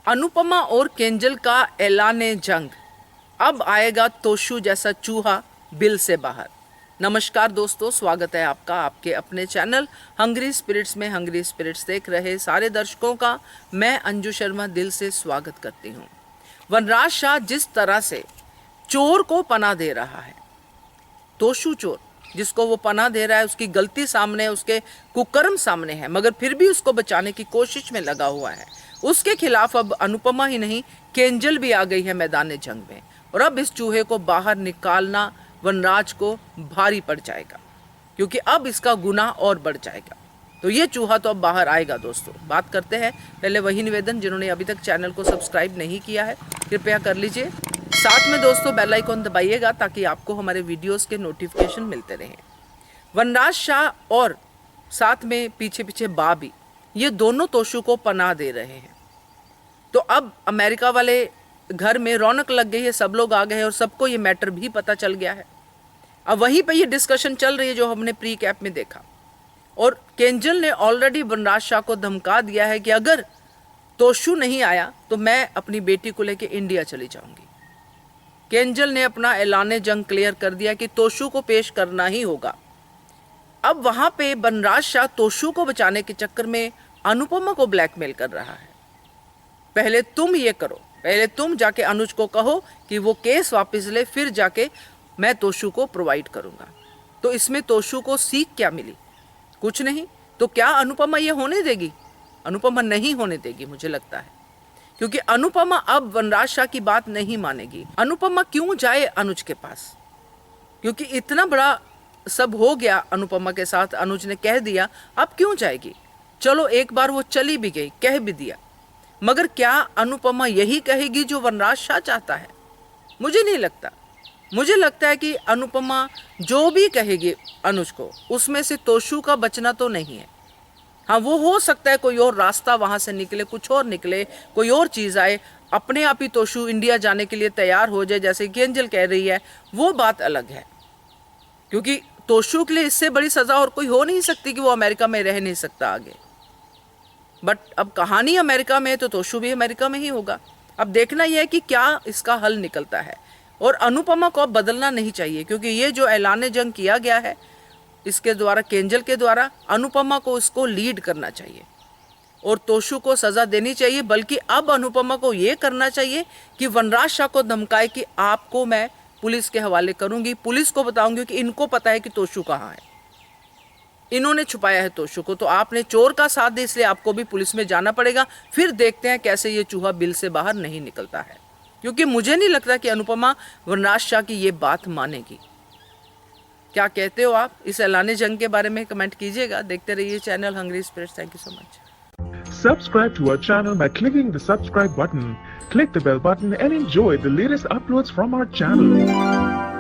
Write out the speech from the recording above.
अनुपमा और केंजल का ऐलाने जंग, अब आएगा तोशु जैसा चूहा बिल से बाहर। नमस्कार दोस्तों, स्वागत है आपका आपके अपने चैनल हंग्री स्पिरिट्स में। हंग्री स्पिरिट्स देख रहे सारे दर्शकों का मैं अंजू शर्मा दिल से स्वागत करती हूँ। वनराज शाह जिस तरह से चोर को पनाह दे रहा है, तोशु चोर जिसको वो पनाह दे रहा है, उसकी गलती सामने, उसके कुकर्म सामने है, मगर फिर भी उसको बचाने की कोशिश में लगा हुआ है। उसके खिलाफ अब अनुपमा ही नहीं, केंजल भी आ गई है मैदान जंग में। और अब इस चूहे को बाहर निकालना वनराज को भारी पड़ जाएगा, क्योंकि अब इसका गुनाह और बढ़ जाएगा। तो ये चूहा तो अब बाहर आएगा। दोस्तों, बात करते हैं पहले वही निवेदन, जिन्होंने अभी तक चैनल को सब्सक्राइब नहीं किया है कृपया कर लीजिए। साथ में दोस्तों बेल आइकॉन दबाइएगा ताकि आपको हमारे वीडियोस के नोटिफिकेशन मिलते रहें। वनराज शाह और साथ में पीछे पीछे बाबी, ये दोनों तोशु को पनाह दे रहे हैं। तो अब अमेरिका वाले घर में रौनक लग गई है, सब लोग आ गए हैं और सबको ये मैटर भी पता चल गया है। अब वहीं पे ये डिस्कशन चल रही है जो हमने प्री कैप में देखा। और केंजल ने ऑलरेडी वनराज शाह को धमका दिया है कि अगर तोशु नहीं आया तो मैं अपनी बेटी को लेकर इंडिया चली जाऊंगी। केंजल ने अपना ऐलाने जंग क्लियर कर दिया कि तोशु को पेश करना ही होगा। अब वहां पे वनराज शाह तोशु को बचाने के चक्कर में अनुपमा को ब्लैकमेल कर रहा है। पहले तुम ये करो, पहले तुम जाके अनुज को कहो कि वो केस वापस ले, फिर जाके मैं तोशु को प्रोवाइड करूंगा। तो इसमें तोशु को सीख क्या मिली? कुछ नहीं। तो क्या अनुपमा ये होने देगी? अनुपमा नहीं होने देगी मुझे लगता है, क्योंकि अनुपमा अब वनराज शाह की बात नहीं मानेगी। अनुपमा क्यों जाए अनुज के पास? क्योंकि इतना बड़ा सब हो गया अनुपमा के साथ, अनुज ने कह दिया, अब क्यों जाएगी? चलो एक बार वो चली भी गई, कह भी दिया, मगर क्या अनुपमा यही कहेगी जो वनराज शाह चाहता है? मुझे नहीं लगता। मुझे लगता है कि अनुपमा जो भी कहेगी अनुज को, उसमें से तोशु का बचना तो नहीं है। हाँ, वो हो सकता है कोई और रास्ता वहां से निकले, कुछ और निकले, कोई और चीज आए, अपने आप ही तोशु इंडिया जाने के लिए तैयार हो जाए जैसे केंजल कह रही है, वो बात अलग है। क्योंकि तोशु के लिए इससे बड़ी सजा और कोई हो नहीं सकती कि वो अमेरिका में रह नहीं सकता आगे। बट अब कहानी अमेरिका में है तो तोशु भी अमेरिका में ही होगा। अब देखना यह है कि क्या इसका हल निकलता है। और अनुपमा को अब बदलना नहीं चाहिए, क्योंकि ये जो ऐलान जंग किया गया है इसके द्वारा, केंजल के द्वारा, अनुपमा को इसको लीड करना चाहिए और तोशु को सजा देनी चाहिए। बल्कि अब अनुपमा को ये करना चाहिए कि वनराज शाह को धमकाए कि आपको मैं पुलिस के हवाले करूंगी, पुलिस को बताऊंगी कि इनको पता है कि तोशु कहाँ है, इन्होंने छुपाया है तोशु को, तो आपने चोर का साथ दिया इसलिए आपको भी पुलिस में जाना पड़ेगा। फिर देखते हैं कैसे ये चूहा बिल से बाहर नहीं निकलता है, क्योंकि मुझे नहीं लगता कि अनुपमा वनराज शाह की ये बात मानेगी। क्या कहते हो आप इस ऐलाने जंग के बारे में? कमेंट कीजिएगा। देखते रहिए channel hungry spirits. Thank you so much. Subscribe to our channel by clicking the subscribe button. Click the bell button and enjoy the latest uploads from our channel.